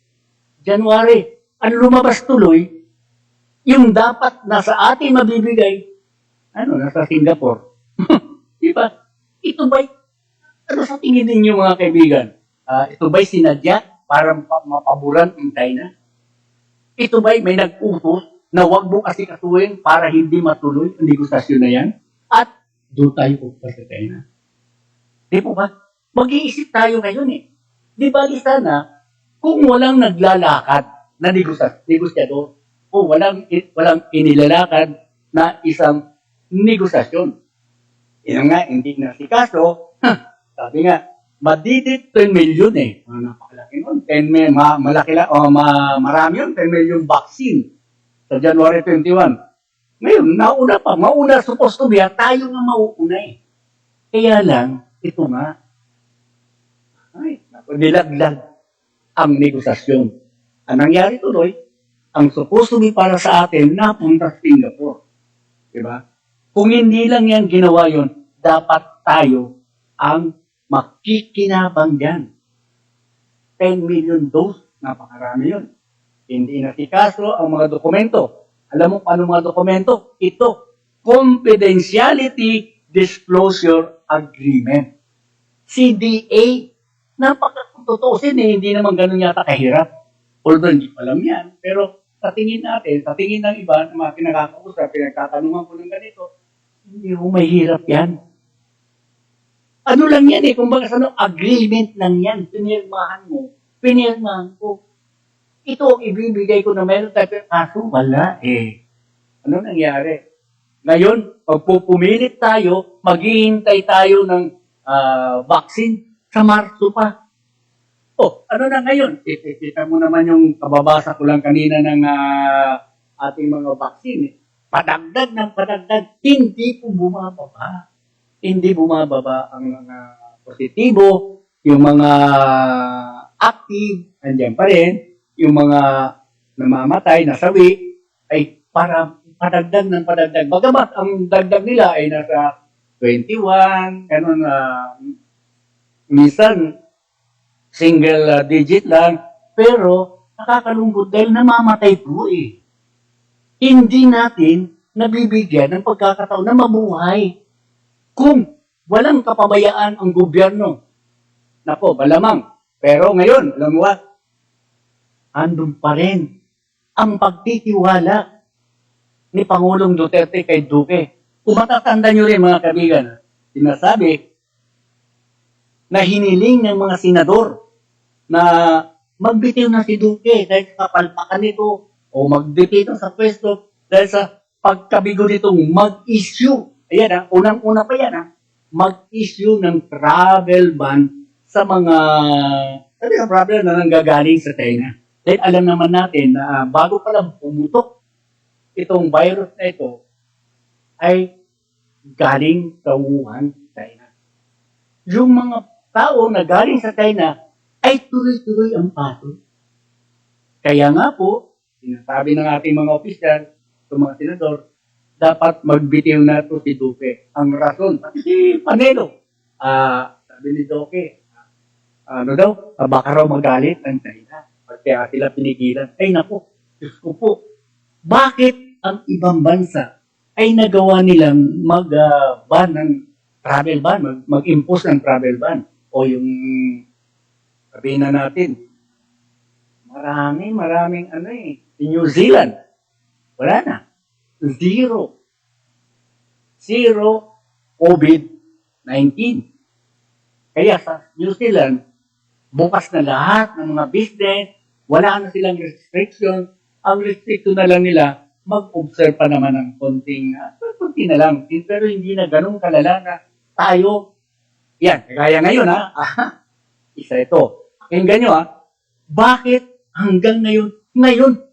January. Ang lumabas tuloy, yung dapat na sa atin mabibigay, nasa Singapore. Diba? Ito ba'y, sa tingin ninyo mga kaibigan? Ito ba'y sinadya para mapaburan ang China? Ito ba'y may nag-utos na huwag mo kasi kasuhin para hindi matuloy ang negosasyon na yan? At doon tayo pupunta sa China. Di po ba? Mag-iisip tayo ngayon Di ba sana, kung walang naglalakad na negosyador, o walang inilalakad na isang negosasyon. Yan nga, hindi na si kaso, sabi nga, madidit 10 million napakalaki nun. 10 million, malaki lang, marami yun, 10 million vaccine sa January 21. Ngayon, mauna supposed to be, tayo nga mauuna Kaya lang, ito nga, nilaglag ang negosasyon. Ang nangyari tuloy, ang supposed to be para sa atin, napunta sa Singapore. Diba? Kung hindi lang yan ginawa yon, dapat tayo ang makikinabang dyan. 10 million dose, napakarami yun. Hindi nasikaso ang mga dokumento. Alam mo paano mga dokumento? Ito, Confidentiality Disclosure Agreement. CDA. Napakatutusin hindi naman ganun yata kahirap. Although hindi pa lang yan, pero sa tingin natin, sa tingin ng iba, ng mga kinakakausap, pinagtatanungan ko ng ganito, hindi mo mahirap yan. Ano lang yan eh, kumbaga sa ano, agreement lang yan. Pinirmahan mo, pinirmahan ko. Ito ang ibibigay ko na meron tayo, kaso wala eh. Ano nangyari? Ngayon, pagpupumilit tayo, maghihintay tayo ng vaccine sa Marso pa. Oh, ano na ngayon? Kita mo naman yung kababasa ko lang kanina ng ating mga vaccine. Eh. Padagdag ng padagdag, hindi po bumababa. Hindi bumababa ang mga positibo, yung mga active, andyan pa rin, yung mga namamatay, nasawi, ay para padagdag ng padagdag. Bagamat ang dagdag nila ay nasa 21, ganun minsan single digit lang, pero nakakalungkot dahil namamatay po eh. Hindi natin nabibigyan ng pagkakataon na mabuhay. Kung walang kapabayaan ang gobyerno, nako, malamang. Pero ngayon, alam mo what? Andun pa rin ang pagtitiwala ni Pangulong Duterte kay Duque. Kung matatanda nyo rin mga kaibigan, sinasabi na hiniling ng mga senador na magbitiw na si Duque dahil sa kapalpakan nito o magbitiw sa pwesto dahil sa pagkabigo nitong mag-issue. Ayan unang-una pa yan mag-issue ng travel ban sa mga travel na nanggagaling sa China. Dahil alam naman natin na bago pa lang pumutok itong virus na ito ay galing sa Wuhan, China. Yung mga tao na galing sa China ay tuloy-tuloy ang paso. Kaya nga po, sinasabi ng ating mga opisyal, ng mga senador, dapat magbitiw na ito si Duque. Ang rason, pati si Panelo, sabi ni Duque, ano daw, baka raw magalit ang China. Kaya sila pinigilan. Ay naku, Diyos ko po, bakit ang ibang bansa ay nagawa nilang mag-ban ng travel ban, mag-impose ng travel ban? O yung, sabihin na natin, maraming in New Zealand, wala na. Zero COVID-19. Kaya sa New Zealand, bukas na lahat ng mga business, wala na silang restriction. Ang restriction na lang nila, mag-observe pa naman ng konti na lang. Pero hindi na ganun kalala na tayo. Yan, kaya ngayon isa ito. Pakinggan nyo bakit hanggang ngayon,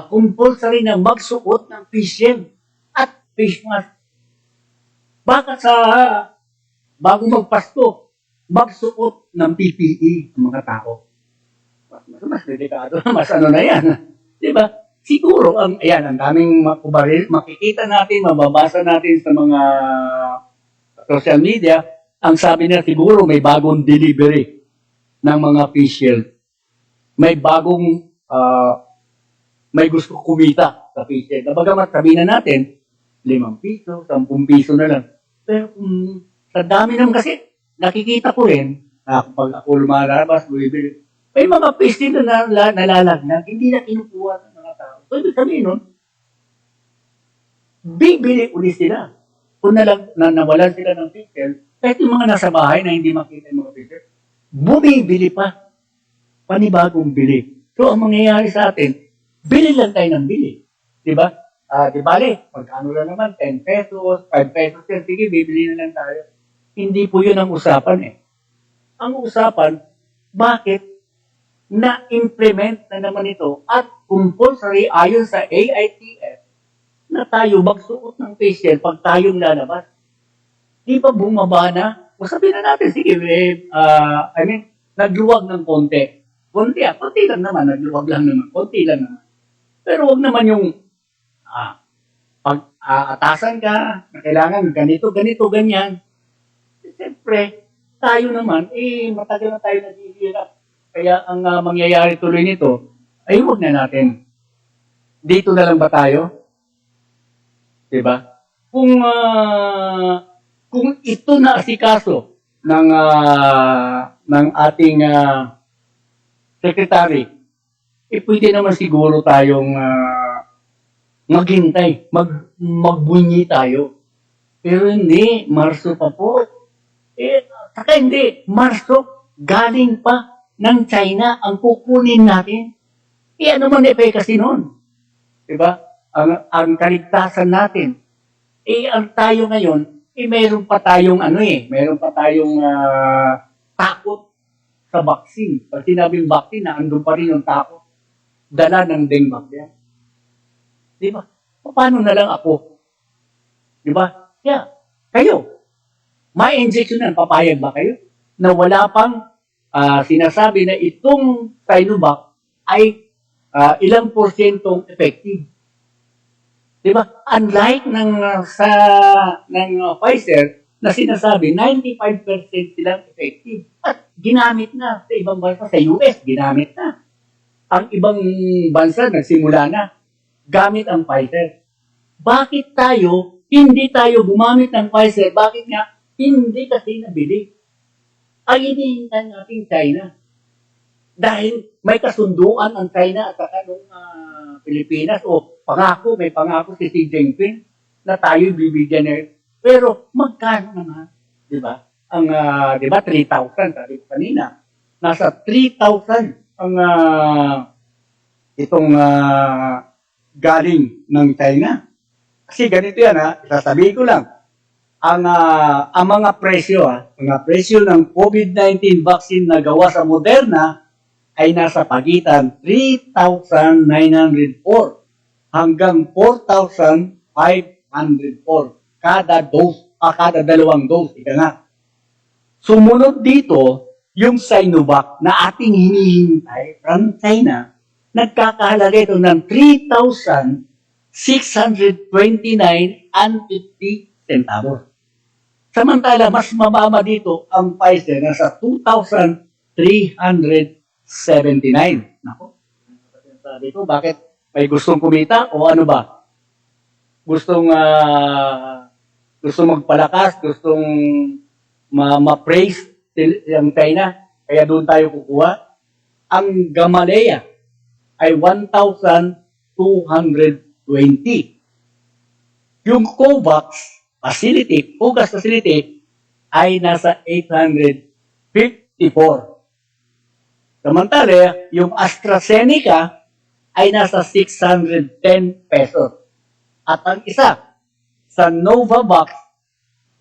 compulsory na magsuot ng face shield at face mask. Bakit sa bago magpasko, magsuot ng PPE ang mga tao? Mas delikado, mas ano na yan. Diba? Siguro, ang daming makikita natin, mababasa natin sa mga social media, ang sabi nila siguro may bagong delivery ng mga face shield. May bagong may gusto kumita sa face shield. Bagamat sabihin na natin, 5 piso, 10 piso na lang. Pero sa dami naman kasi, nakikita ko rin, kapag ako lumalabas, bumibili, may mga face shield na nalalaglag, hindi na kinukuha ng mga tao. So, ibig sabihin nun, bibili ulit sila. Kung nawalan sila ng face shield, kahit yung mga nasa bahay na hindi makita yung mga face shield, bumibili pa. Panibagong bili. So, ang mangyayari sa atin, bili lang tayo ng bili. Diba? Di bale, magkano lang naman, 10 pesos, 5 pesos yan, sige, bibili na lang tayo. Hindi po yun ang usapan Ang usapan, bakit na-implement na naman ito at compulsory ayon sa AITF na tayo magsuot ng face shield pag tayong lalabas. Di ba bumaba na? O sabihin na natin, sige, nagluwag ng konti. Konti lang naman, nagluwag lang naman, konti lang naman. Pero wag naman yung pag atasan ka, na kailangan ganito, ganyan. Siyempre, tayo naman, matagal na tayo naghihirap. Kaya ang mangyayari tuloy nito, ay huwag na natin. Dito na lang ba tayo? Diba? Kung ito na asikaso ng ating secretary pwede naman siguro tayong maghintay, magbunyi tayo. Pero hindi, Marso pa po. Saka hindi, Marso, galing pa ng China ang kukunin natin. Ano man kasi noon? Diba? Ang kaligtasan natin. Ang tayo ngayon, mayroon pa tayong mayroon pa tayong takot sa vaccine. Pag sinabing vaccine, andun pa rin yung takot. Dala ng dengue yan. Diba? Paano na lang ako? Diba? Kayo, may injection na, papayag ba kayo? Na wala pang sinasabi na itong Sinovac ay ilang porsyentong effective. Diba? Unlike ng Pfizer na sinasabi 95% silang effective. At ginamit na sa ibang bansa, sa US, ginamit na. Ang ibang bansa nagsimula na gamit ang Pfizer. Bakit hindi tayo gumamit ng Pfizer? Bakit nga? Hindi kasi nabili. Ang hinihintay natin China. Dahil may kasunduan ang China at saka ng Pilipinas o may pangako si Xi Jinping na tayo bibigyan pero magkano naman? Di ba? Ang, di ba, 3,000, sabi ko kanina. Nasa 3,000 ang itong galing ng China. Kasi ganito yan, sasabihin ko lang. Ang mga presyo ng COVID-19 vaccine na gawa sa Moderna ay nasa pagitan 3,904 hanggang 4,504 kada dalawang dose. Ika nga. Sumunod dito, yung Sinovac na ating hinihintay from China, nagkakahalaga ito ng 3,629.50 centavos. Samantala, mas mababa dito ang Pfizer nasa 2,379. Nako. Sabi ko, bakit may gustong kumita o ano ba? Gustong magpalakas, gustong ma-praise yung China, kaya doon tayo kukuha. Ang Gamaleya ay 1,220. Yung COVAX facility ay nasa 854. Samantala, yung AstraZeneca ay nasa 610 pesos. At ang isa, sa Novavax,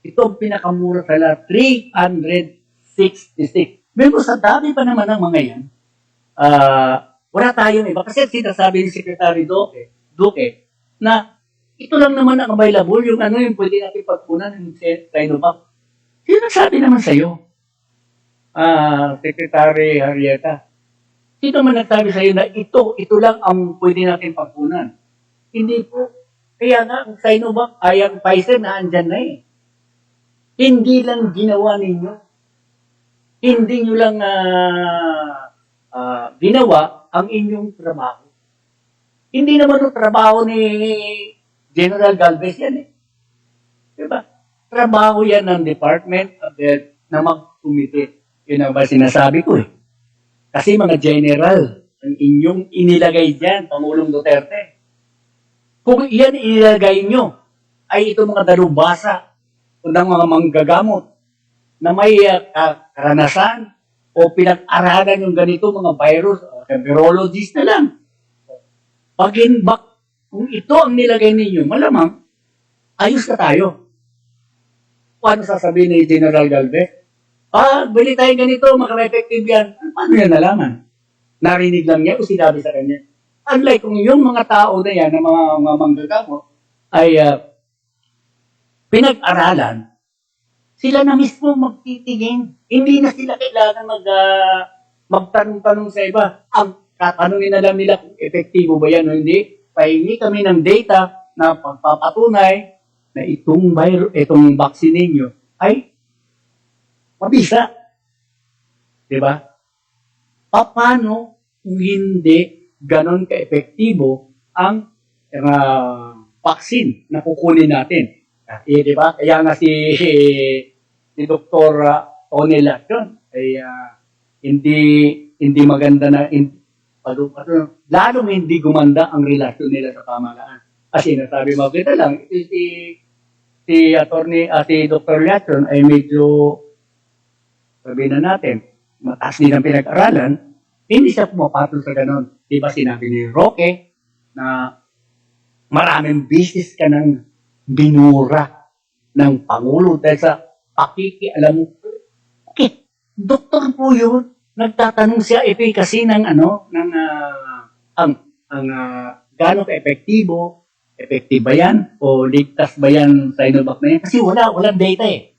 itong pinakamura sa lahat, 366. Pero sa dami pa naman ng mga yan, wala tayong iba. Kasi sinasabi ni Secretary Duque na ito lang naman ang available, yung pwede natin pagpunan ng Sinovac. Sino sabi naman sa'yo? Secretary Arrieta. Sino man nagsabi sa'yo na ito lang ang pwede natin pagpunan? Hindi po. Kaya nga, ang Sinovac ay ang Pfizer na andyan na eh. Hindi lang ginawa ninyo. Hindi nyo lang ginawa ang inyong trabaho. Hindi naman yung trabaho ni General Galvez yan eh. Diba? Trabaho yan ng Department of Health na mag-committee. Yun ang ba sinasabi ko eh. Kasi mga general, ang inyong inilagay dyan, Pangulong Duterte. Kung iyan inilagay nyo, ay ito mga dalubhasa o ng mga manggagamot na may karanasan o pinag-aralan yung ganito mga virus o virologist na lang. Kung ito ang nilagay ninyo, malamang, ayos na tayo. Paano sasabihin ni General Galvez? Bili tayo ganito, maka-effective yan. Paano yan nalaman? Narinig lang niya o sinabi sa kanya? Unlike kung yung mga tao na yan, na mga manggagamot, ay pinag-aralan, sila na mismo magtitingin. Hindi na sila kailangan magtanong-tanong sa iba. Ang tatanungin na lang nila kung epektibo ba yan o hindi. Pahingi kami ng data na pagpapatunay na itong vaccine ninyo ay mabisa. Diba? Paano kung hindi ganon ka-epektibo ang vaccine na kukunin natin? Diba? Kaya nga si Dr. Tony Lacton ay hindi maganda na lalong hindi gumanda ang relasyon nila sa pamahalaan. Kasi nasabi mo, kita lang, si Dr. Liatron ay medyo, sabihin na natin, mataas din ang pinag-aralan, hindi siya pumapatol sa ganon. Di ba sinabi ni Roque na maraming business ka ng binura ng Pangulo dahil sa pakikialam mo. Okay, doktor po yun. Nagtatanong siya efficacy ng gaano ka-epektibo, effective ba yan o ligtas ba yan sa Sinovac na yan? Kasi walang data eh.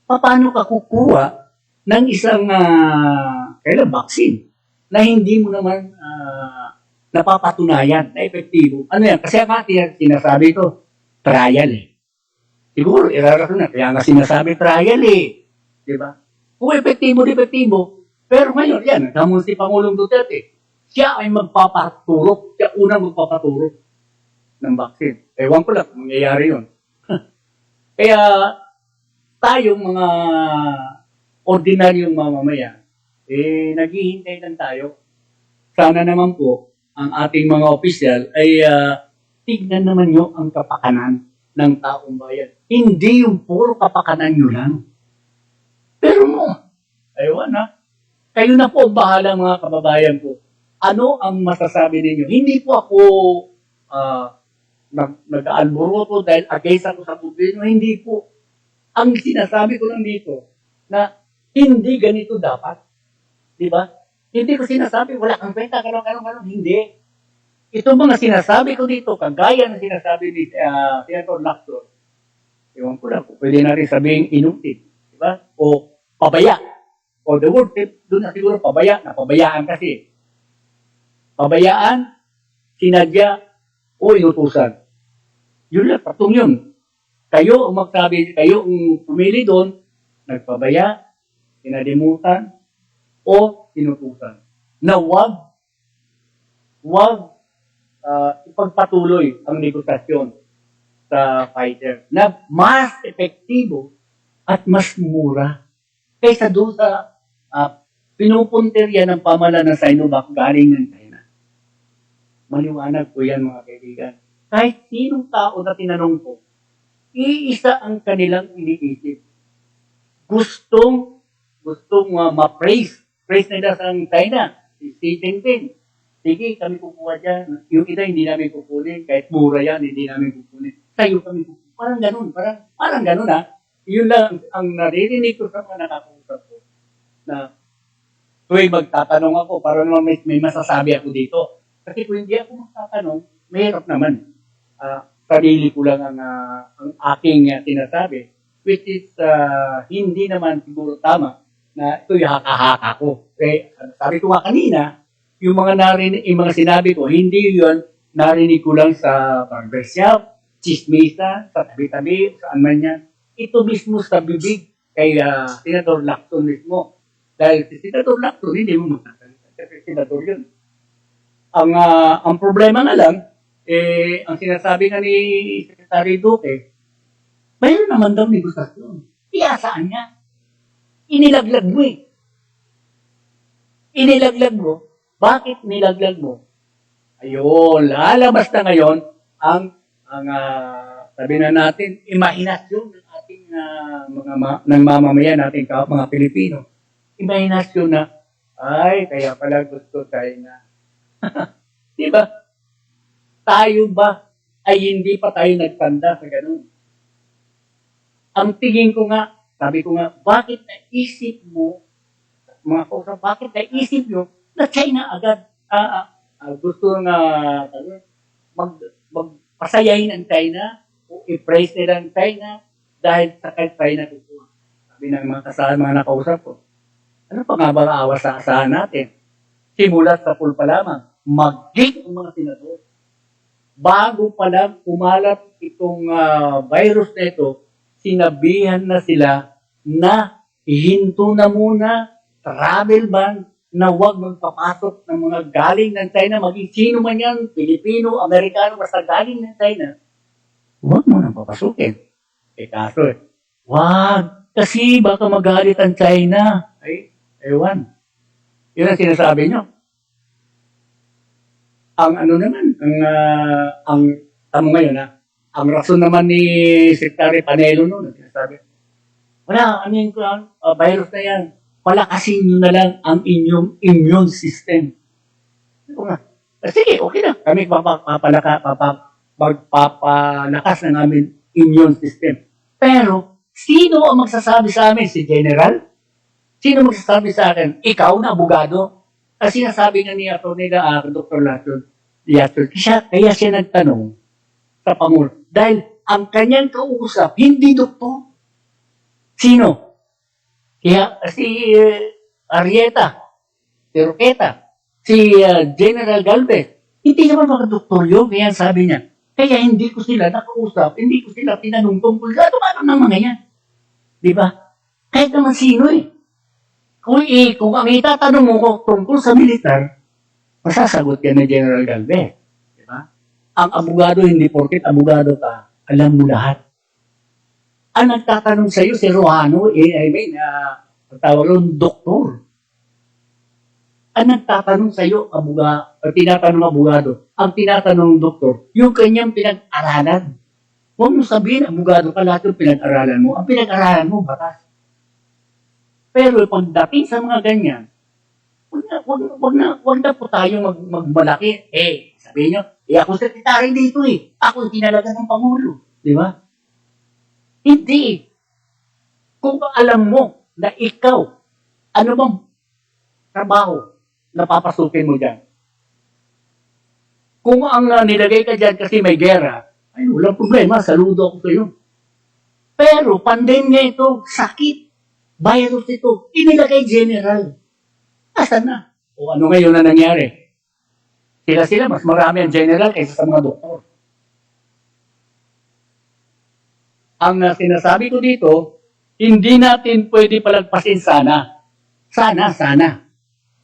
Paano ka kukuha ng isang vaccine na hindi mo naman napapatunayan na epektibo? Ano yan? Kasi ang sinasabi ito, trial eh. Siguro, irarason na. Kaya nga sinasabi trial eh. Diba? Kung epektibo, pero ngayon, yan, namun si Pangulong Duterte, siya ay magpapaturo. Siya unang magpapaturo ng vaccine. Ewan ko lang, mangyayari yun. Kaya, tayong mga ordinaryong mamamayan, naghihintay lang tayo. Sana naman po, ang ating mga opisyal ay tignan naman nyo ang kapakanan ng taong bayan. Hindi yung puro kapakanan nyo lang. Pero aywan na. Kayo na po ang bahala mga kababayan ko. Ano ang masasabi ninyo? Hindi po ako nag-aalboroto dahil against ako sa gobyerno. Hindi po. Ang sinasabi ko lang dito na hindi ganito dapat. Di ba? Hindi ko sinasabi, wala kang kwenta, ganun. Hindi. Ito mga sinasabi ko dito, kagaya ng sinasabi ni Senator Lacson, ewan ko lang, pwede na rin sabihin inutil. Di ba? O pabaya. O the word, doon na siguro napabayaan kasi. Pabayaan, sinadya, o inutusan. Yun lang, patong yun. Kayo ang magsabi, kayo ang pumili doon, nagpabaya, sinadimutan, o inutusan. Na wag ipagpatuloy ang negosasyon sa Pfizer na mas epektibo at mas mura kaysa doon sa pinupunterya ng pamahalaan ng Sinovac galing ng China. Maliwanag po yan mga kaibigan. Kahit sinong tao na tinanong ko, iisa ang kanilang iniisip. Gustong ma-praise nila sa China. Si Xi Jinping. Sige, kami kukuha dyan. Yung ita hindi namin kukunin. Kahit mura yan, hindi namin kukunin. Sa'yo kami kukunin. Parang ganun ha. Yun lang ang naririnig ko sa mga nakakausap ko. Na tuwing magtatanong ako, para naman may masasabi ako dito. Kasi kung hindi ako magtatanong, mahirap naman. Sarili ko lang ang aking sinasabi. Which is, hindi naman siguro tama na ito'y haka-haka ko. Sabi ko nga kanina, yung mga sinabi ko, hindi yun narinig ko lang sa barbershop, chismisa, sa tabi-tabi, saan man yan. Ito mismo sa bibig kay Senator Lacson mismo. Dahil si Senator Lacson, hindi mo magsasalita. Kasi Senator yun. Ang problema nga lang, ang sinasabi nga ni Secretary Duque, mayroon naman daw negosasyon. Iyasaan niya. Inilaglag mo eh. Inilaglag mo. Bakit nilaglag mo? Ayun, lalabas na ngayon ang sabi na natin, imahinasyon ng ating ng mamamayan natin, mga Pilipino. Imahinasyon na, ay, kaya pala gusto tayo na. Diba? Tayo ba ay hindi pa tayo nagtanda sa ganun? Ang tingin ko nga, sabi ko nga, bakit naisip mo, mga kausap, bakit naisip nyo na China agad gusto nga magpasayahin ang China o i-praise nila ang China dahil sa China kukuha. Sabi ng mga nakausap ko, ano pa nga ba asahan natin? Simulat sa pool pa lamang, mag-gig ang mga senador. Bago pa lang kumalat itong virus na ito, sinabihan na sila na hinto na muna, travel ban, na huwag magpapasok ng mga galing ng China, maging sino man yan, Pilipino, Amerikano, basta galing ng China, huwag mo nang papasukin. Kaso wag, kasi baka magalit ang China. Ay, ewan. Yun ang sinasabi nyo. ang ano naman, ang tamo ngayon ang rason naman ni Secretary Panelo noon, sabi, wala, ano yung virus na yan, palakasin nyo na lang ang inyong immune system. Ito nga, sige, okay na, kami magpapalakas ng aming immune system. Pero, sino ang magsasabi sa amin? Si General? Sino magsasabi sa akin? Ikaw na, abogado? Kasi sinasabi nga ni Dr. Latson, kaya siya nagtanong sa Pangulo. Dahil ang kanyang kausap, hindi doktor. Sino? Kaya si Arrieta, si Roqueta, si General Galvez, hindi naman mga doktor yun. Kaya sabi niya, kaya hindi ko sila nakausap, hindi ko sila tinanong tungkol sa ano ng mga yan. Di ba? Kahit naman sino eh. Kung ang itatanong mo ko tungkol sa militar, masasagot yan ni General Galvez. Di ba? Ang abogado, hindi porket abogado ka, alam mo lahat. Ang nagtatanong sa iyo si Rohano, tawag yun, doktor. Ang nagtatanong sa iyo, tinatanong abogado, ang tinatanong doktor, yung kanyang pinag-aralan. Huwag mo sabihin, abogado ka, lahat yung pinag-aralan mo. Ang pinag-aralan mo, batas. Pero pagdating sa mga ganyan, wag na po tayo magmalaki. Sabihin nyo, ako sekretary dito eh. Ako yung tinalaga ng Pangulo. Di ba? Hindi. Kung alam mo na ikaw, ano bang trabaho na papasukin mo dyan? Kung ang nilagay ka dyan kasi may gera, ay walang problema, saludo ako sa iyo. Pero pandemya ito, sakit, virus ito, inilagay general. Asan na? O ano ngayon na nangyari? Sila, mas marami ang general kaysa sa mga doktor. Ang sinasabi ko dito, hindi natin pwede palagpasin sana. Sana.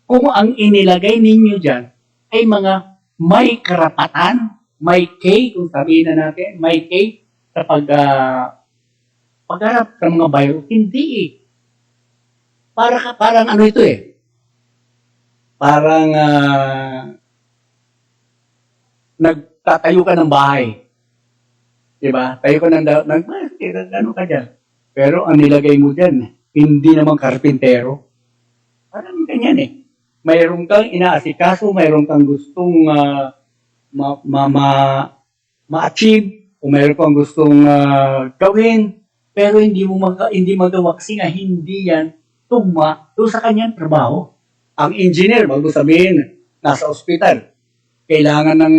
Kung ang inilagay ninyo dyan ay mga may karapatan, may K, kung sabihin na natin, may K sa pagharap sa mga virus. Hindi eh. Parang ano ito eh. Parang nagtatayo ka ng bahay. Diba? Tayo ka ano ka dyan. Pero ang nilagay mo dyan, hindi naman karpintero. Parang ganyan eh. Mayroon kang inaasikaso, mayroon kang gustong ma-achieve, o mayroon kang gustong gawin, pero hindi magawa kasi nga hindi yan tugma doon sa kanyang trabaho. Ang engineer, bago sabihin, nasa ospital, kailangan ng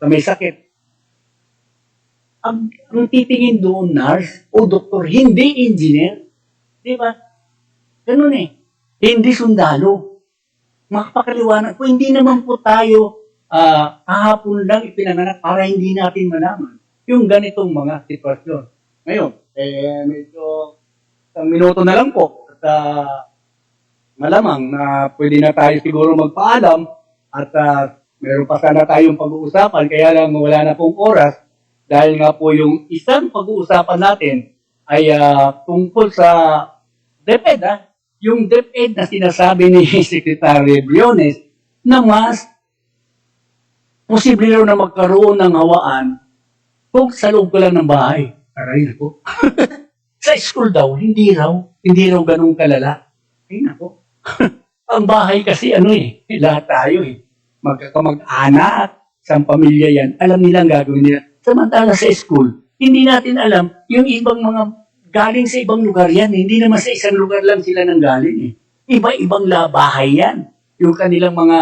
may sakit. Ang titingin doon, nurse o doktor, hindi engineer. Di ba? Ganun eh. Hindi sundalo. Makapakaliwanag po, hindi naman po tayo kahapon lang ipinanganak para hindi natin malaman yung ganitong mga sitwasyon. Ngayon, medyo isang minuto na lang po at malamang na pwede na tayo siguro magpaalam at meron pa sana tayong pag-uusapan kaya lang wala na pong oras. Dahil nga po yung isang pag-uusapan natin ay tungkol sa DepEd. Yung DepEd na sinasabi ni Secretary Briones na mas posible raw na magkaroon ng hawaan kung sa loob ko lang ng bahay. Aray ko. Sa school daw, hindi raw ganun kalala. Ay nako. Ang bahay kasi lahat tayo eh. Magkakamag-anak, isang pamilya yan, alam nilang gagawin nila. Samantala sa school, hindi natin alam yung ibang mga galing sa ibang lugar yan. Hindi naman sa isang lugar lang sila nang galing eh. Iba-ibang bahay yan. Yung kanilang mga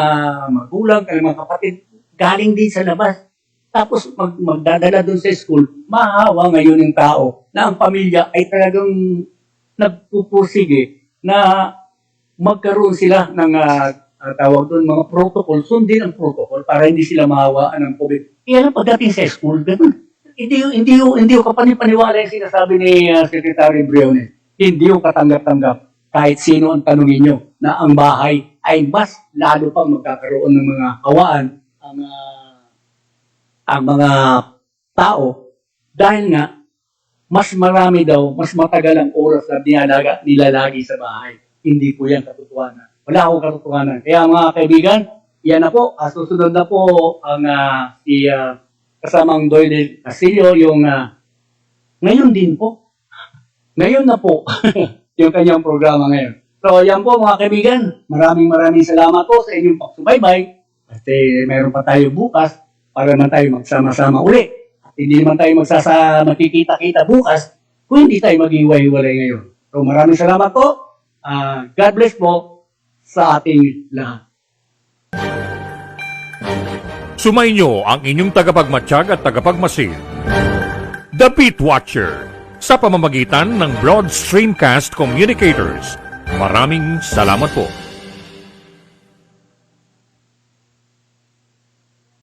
magulang, kanilang mga kapatid, galing din sa labas. Tapos magdadala doon sa school, mahawa ngayon ng tao na ang pamilya ay talagang nagpupursige na magkaroon sila ng tawag doon, mga protocol, sundin ang protocol para hindi sila mahawaan ng COVID. Kaya lang pagdating sa school, ganun. Hindi ko kapanipaniwala yung sinasabi ni Secretary Briones. Hindi ko katanggap-tanggap kahit sino ang tanungin nyo na ang bahay ay mas lalo pang magkakaroon ng mga hawaan ang mga tao dahil nga mas marami daw, mas matagal ang oras na nilalagi sa bahay. Hindi po yan katotohanan. Wala akong katotohanan. Kaya mga kaibigan, yan na po. Susunod na po ang kasamang Doyle Castillo, yung ngayon din po. Ngayon na po yung kanyang programa ngayon. So, yan po mga kaibigan. Maraming salamat po sa inyong pagsubaybay. Kasi meron pa tayo bukas para naman tayo magsama-sama uli. At hindi naman tayo makikita-kita bukas kung hindi tayo mag-iwalay ngayon. So, maraming salamat po. God bless po sa ating lahat. Sumainyo ang inyong tagapagmatsyag at tagapagmasid, The Beat Watcher, sa pamamagitan ng Broad Streamcast Communicators. Maraming salamat po.